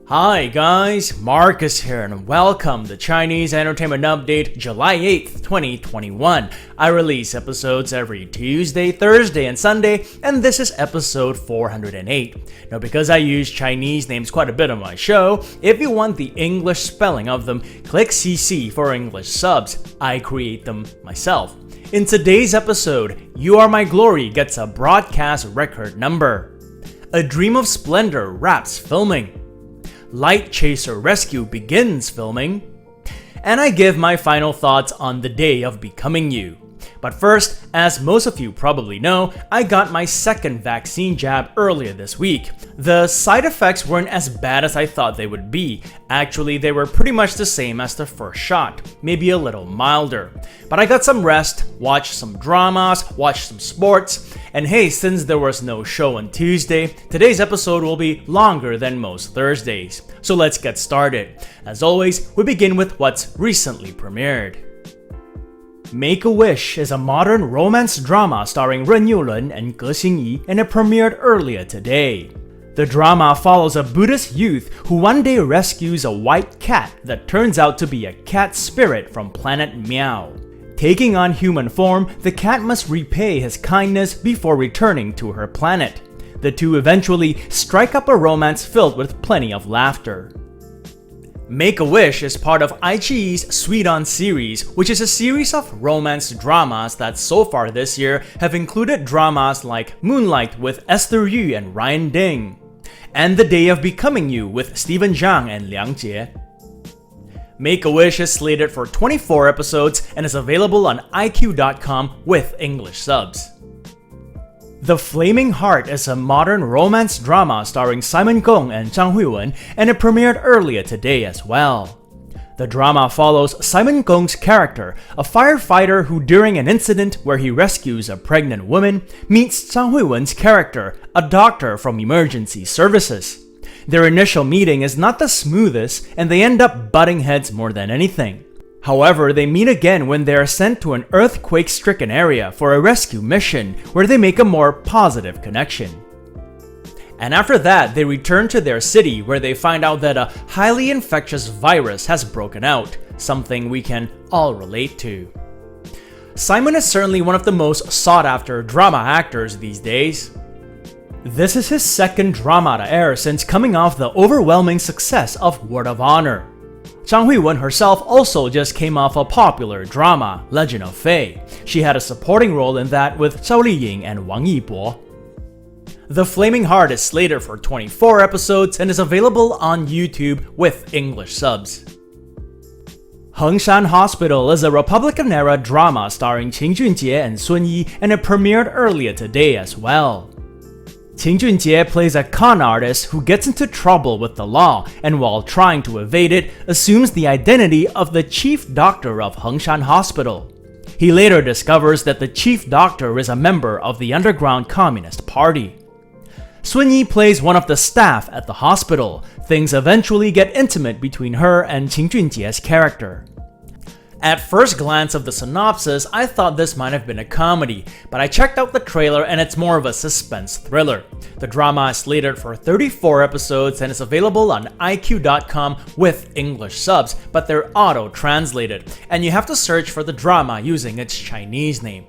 Hi guys, Marcus here and welcome to Chinese Entertainment Update July 8th, 2021. I release episodes every Tuesday, Thursday, and Sunday, and this is episode 408. Now because I use Chinese names quite a bit on my show, if you want the English spelling of them, click CC for English subs. I create them myself. In today's episode, You Are My Glory gets a broadcast record number. A Dream of Splendor wraps filming. Light Chaser Rescue begins filming, and I give my final thoughts on The Day of Becoming You. But first, as most of you probably know, I got my second vaccine jab earlier this week. The side effects weren't as bad as I thought they would be. Actually, they were pretty much the same as the first shot, maybe a little milder. But I got some rest, watched some dramas, watched some sports, and hey, since there was no show on Tuesday, today's episode will be longer than most Thursdays. So let's get started. As always, we begin with what's recently premiered. Make-A-Wish is a modern romance drama starring Ren Youlun and Ge Xingyi, and it premiered earlier today. The drama follows a Buddhist youth who one day rescues a white cat that turns out to be a cat spirit from planet Meow. Taking on human form, the cat must repay his kindness before returning to her planet. The two eventually strike up a romance filled with plenty of laughter. Make-A-Wish is part of iQIYI's Sweet On series, which is a series of romance dramas that so far this year have included dramas like Moonlight with Esther Yu and Ryan Ding, and The Day of Becoming You with Stephen Zhang and Liang Jie. Make-A-Wish is slated for 24 episodes and is available on iq.com with English subs. The Flaming Heart is a modern romance drama starring Simon Gong and Zhang Huiwen, and it premiered earlier today as well. The drama follows Simon Gong's character, a firefighter who during an incident where he rescues a pregnant woman, meets Zhang Huiwen's character, a doctor from emergency services. Their initial meeting is not the smoothest, and they end up butting heads more than anything. However, they meet again when they are sent to an earthquake-stricken area for a rescue mission where they make a more positive connection. And after that, they return to their city where they find out that a highly infectious virus has broken out, something we can all relate to. Simon is certainly one of the most sought-after drama actors these days. This is his second drama to air since coming off the overwhelming success of Word of Honor. Zhang Huiwen herself also just came off a popular drama, Legend of Fei. She had a supporting role in that with Zhao Liying and Wang Yibo. The Flaming Heart is slated for 24 episodes and is available on YouTube with English subs. Hengshan Hospital is a Republican-era drama starring Qin Junjie and Sun Yi, and it premiered earlier today as well. Qin Junjie plays a con artist who gets into trouble with the law, and while trying to evade it, assumes the identity of the chief doctor of Hengshan Hospital. He later discovers that the chief doctor is a member of the underground Communist Party. Sun Yi plays one of the staff at the hospital. Things eventually get intimate between her and Qin Junjie's character. At first glance of the synopsis, I thought this might have been a comedy, but I checked out the trailer and it's more of a suspense thriller. The drama is slated for 34 episodes and is available on iq.com with English subs, but they're auto-translated, and you have to search for the drama using its Chinese name.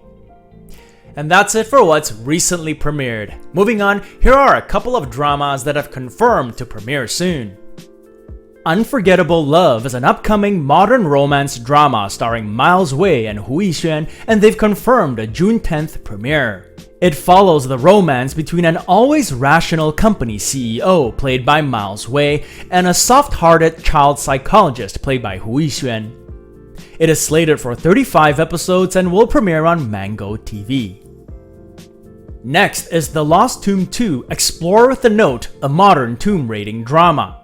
And that's it for what's recently premiered. Moving on, here are a couple of dramas that have confirmed to premiere soon. Unforgettable Love is an upcoming modern romance drama starring Miles Wei and Hu Yixuan, and they've confirmed a June 10th premiere. It follows the romance between an always rational company CEO, played by Miles Wei, and a soft-hearted child psychologist, played by Hu Yixuan. It is slated for 35 episodes and will premiere on Mango TV. Next is The Lost Tomb 2 Explorer with a Note, a modern tomb raiding drama.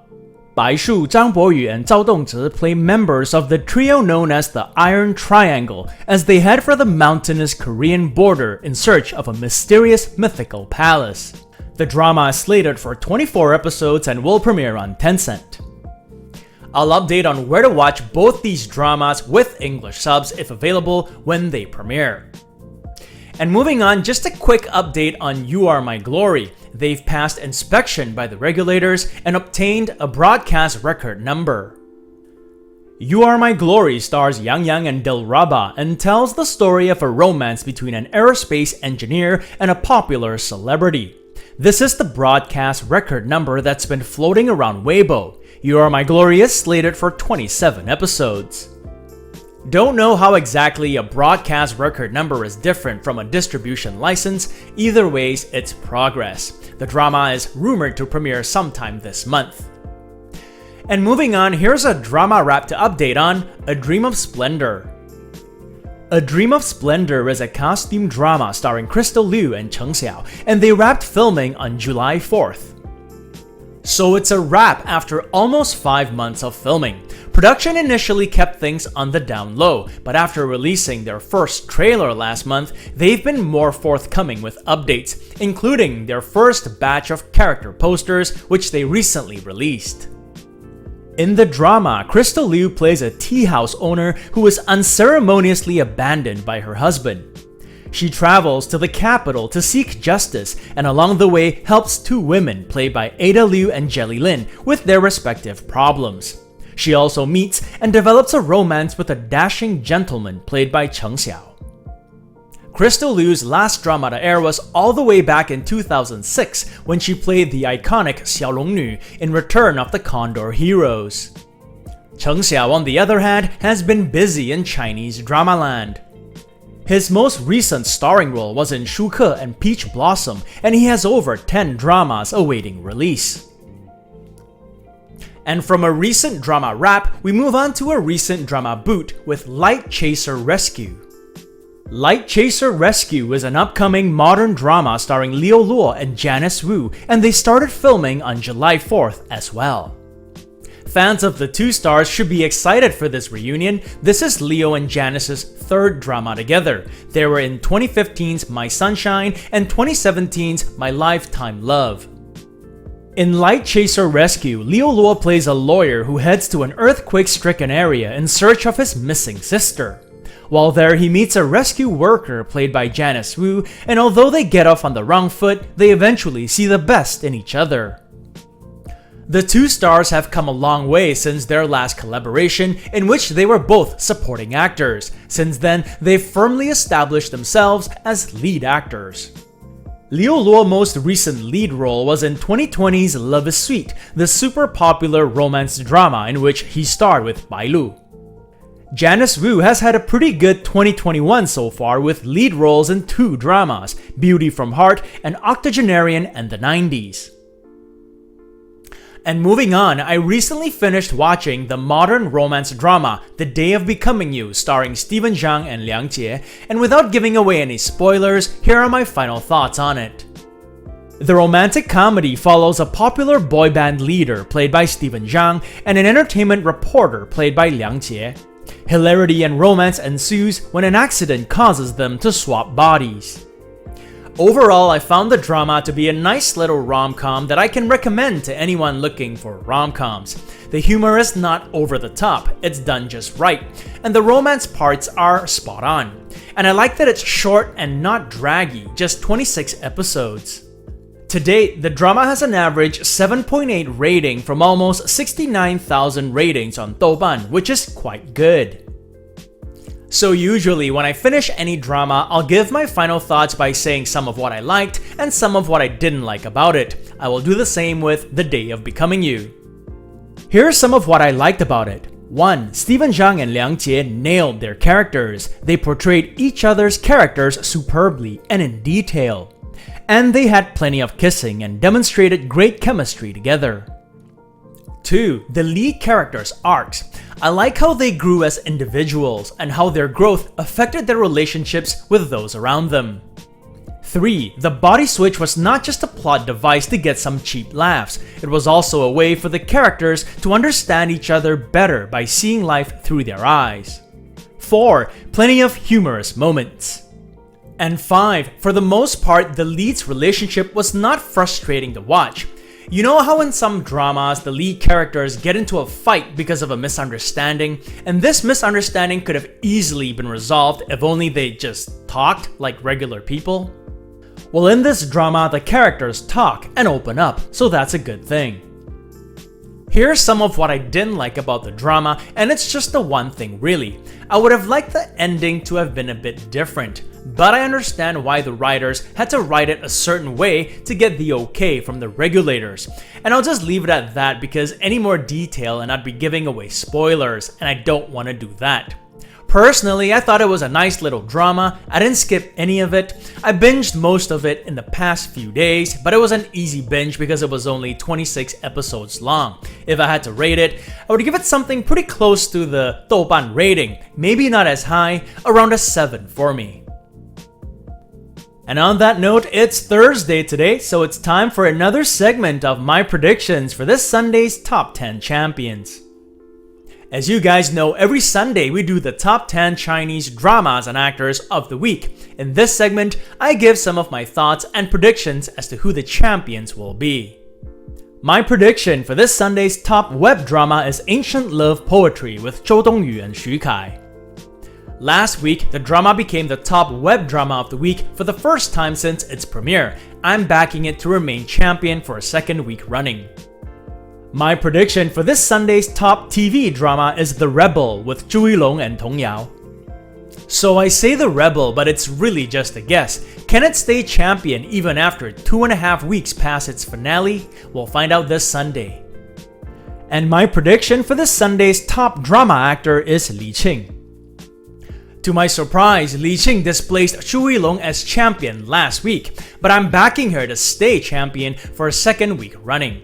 Bai Shu, Zhang Boyu, and Zhao Dongzhi play members of the trio known as the Iron Triangle as they head for the mountainous Korean border in search of a mysterious mythical palace. The drama is slated for 24 episodes and will premiere on Tencent. I'll update on where to watch both these dramas with English subs if available when they premiere. And moving on, just a quick update on You Are My Glory. They've passed inspection by the regulators and obtained a broadcast record number. You Are My Glory stars Yang Yang and Dilraba and tells the story of a romance between an aerospace engineer and a popular celebrity. This is the broadcast record number that's been floating around Weibo. You Are My Glory is slated for 27 episodes. Don't know how exactly a broadcast record number is different from a distribution license, either ways it's progress. The drama is rumored to premiere sometime this month. And moving on, here's a drama wrap to update on A Dream of Splendor. A Dream of Splendor is a costume drama starring Crystal Liu and Cheng Xiao, and they wrapped filming on July 4th. So it's a wrap after almost 5 months of filming. Production initially kept things on the down low, but after releasing their first trailer last month, they've been more forthcoming with updates, including their first batch of character posters, which they recently released. In the drama, Crystal Liu plays a tea house owner who is unceremoniously abandoned by her husband. She travels to the capital to seek justice and along the way helps 2 women played by Ada Liu and Jelly Lin with their respective problems. She also meets and develops a romance with a dashing gentleman played by Cheng Xiao. Crystal Liu's last drama to air was all the way back in 2006 when she played the iconic Xiaolongnu in Return of the Condor Heroes. Cheng Xiao, on the other hand, has been busy in Chinese drama land. His most recent starring role was in Shuke and Peach Blossom, and he has over 10 dramas awaiting release. And from a recent drama wrap, we move on to a recent drama boot with Light Chaser Rescue. Light Chaser Rescue is an upcoming modern drama starring Liu Luo and Janice Wu, and they started filming on July 4th as well. Fans of the 2 stars should be excited for this reunion. This is Leo and Janice's 3rd drama together. They were in 2015's My Sunshine and 2017's My Lifetime Love. In Light Chaser Rescue, Liu Luo plays a lawyer who heads to an earthquake-stricken area in search of his missing sister. While there, he meets a rescue worker played by Janice Wu, and although they get off on the wrong foot, they eventually see the best in each other. The 2 stars have come a long way since their last collaboration, in which they were both supporting actors. Since then, they've firmly established themselves as lead actors. Liu Luo's most recent lead role was in 2020's Love is Sweet, the super popular romance drama in which he starred with Bai Lu. Janice Wu has had a pretty good 2021 so far with lead roles in 2 dramas, Beauty from Heart and Octogenarian and the 90s. And moving on, I recently finished watching the modern romance drama The Day of Becoming You starring Stephen Zhang and Liang Jie, and without giving away any spoilers, here are my final thoughts on it. The romantic comedy follows a popular boy band leader played by Stephen Zhang and an entertainment reporter played by Liang Jie. Hilarity and romance ensues when an accident causes them to swap bodies. Overall, I found the drama to be a nice little rom-com that I can recommend to anyone looking for rom-coms. The humor is not over the top, it's done just right, and the romance parts are spot on. And I like that it's short and not draggy, just 26 episodes. To date, the drama has an average 7.8 rating from almost 69,000 ratings on Douban, which is quite good. So usually when I finish any drama, I'll give my final thoughts by saying some of what I liked and some of what I didn't like about it. I will do the same with The Day of Becoming You. Here's some of what I liked about it. 1. Stephen Zhang and Liang Jie nailed their characters. They portrayed each other's characters superbly and in detail. And they had plenty of kissing and demonstrated great chemistry together. 2. The lead characters' arcs. I like how they grew as individuals and how their growth affected their relationships with those around them. 3. The body switch was not just a plot device to get some cheap laughs, it was also a way for the characters to understand each other better by seeing life through their eyes. 4. Plenty of humorous moments. And 5. For the most part, the lead's relationship was not frustrating to watch. You know how in some dramas, the lead characters get into a fight because of a misunderstanding, and this misunderstanding could have easily been resolved if only they just talked like regular people? Well, in this drama, the characters talk and open up, so that's a good thing. Here's some of what I didn't like about the drama, and it's just the one thing really. I would have liked the ending to have been a bit different, but I understand why the writers had to write it a certain way to get the okay from the regulators. And I'll just leave it at that because any more detail and I'd be giving away spoilers, and I don't want to do that. Personally, I thought it was a nice little drama. I didn't skip any of it. I binged most of it in the past few days, but it was an easy binge because it was only 26 episodes long. If I had to rate it, I would give it something pretty close to the Douban rating, maybe not as high, around a 7 for me. And on that note, it's Thursday today, so it's time for another segment of my predictions for this Sunday's Top 10 Champions. As you guys know, every Sunday we do the top 10 Chinese dramas and actors of the week. In this segment, I give some of my thoughts and predictions as to who the champions will be. My prediction for this Sunday's top web drama is Ancient Love Poetry with Zhou Dongyu and Xu Kai. Last week, the drama became the top web drama of the week for the first time since its premiere. I'm backing it to remain champion for a second week running. My prediction for this Sunday's top TV drama is The Rebel with Zhu Yilong and Tong Yao. So I say The Rebel, but it's really just a guess. Can it stay champion even after 2.5 weeks past its finale? We'll find out this Sunday. And my prediction for this Sunday's top drama actor is Li Qing. To my surprise, Li Qing displaced Zhu Yilong as champion last week, but I'm backing her to stay champion for a second week running.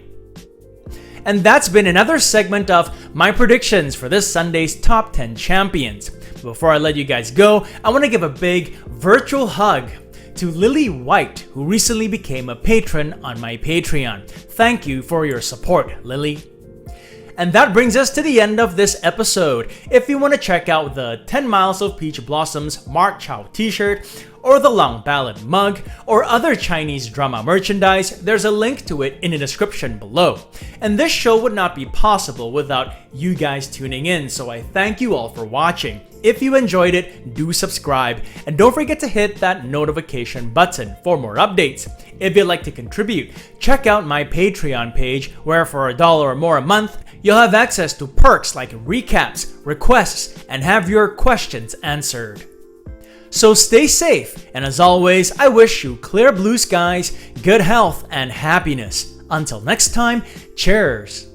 And that's been another segment of my predictions for this Sunday's Top 10 Champions. Before I let you guys go, I want to give a big virtual hug to Lily White, who recently became a patron on my Patreon. Thank you for your support, Lily. And that brings us to the end of this episode. If you want to check out the 10 Miles of Peach Blossoms Mark Chow t-shirt, or the Long Ballad mug, or other Chinese drama merchandise, there's a link to it in the description below. And this show would not be possible without you guys tuning in, so I thank you all for watching. If you enjoyed it, do subscribe, and don't forget to hit that notification button for more updates. If you'd like to contribute, check out my Patreon page, where for $1 or more a month, you'll have access to perks like recaps, requests, and have your questions answered. So stay safe, and as always, I wish you clear blue skies, good health, and happiness. Until next time, cheers!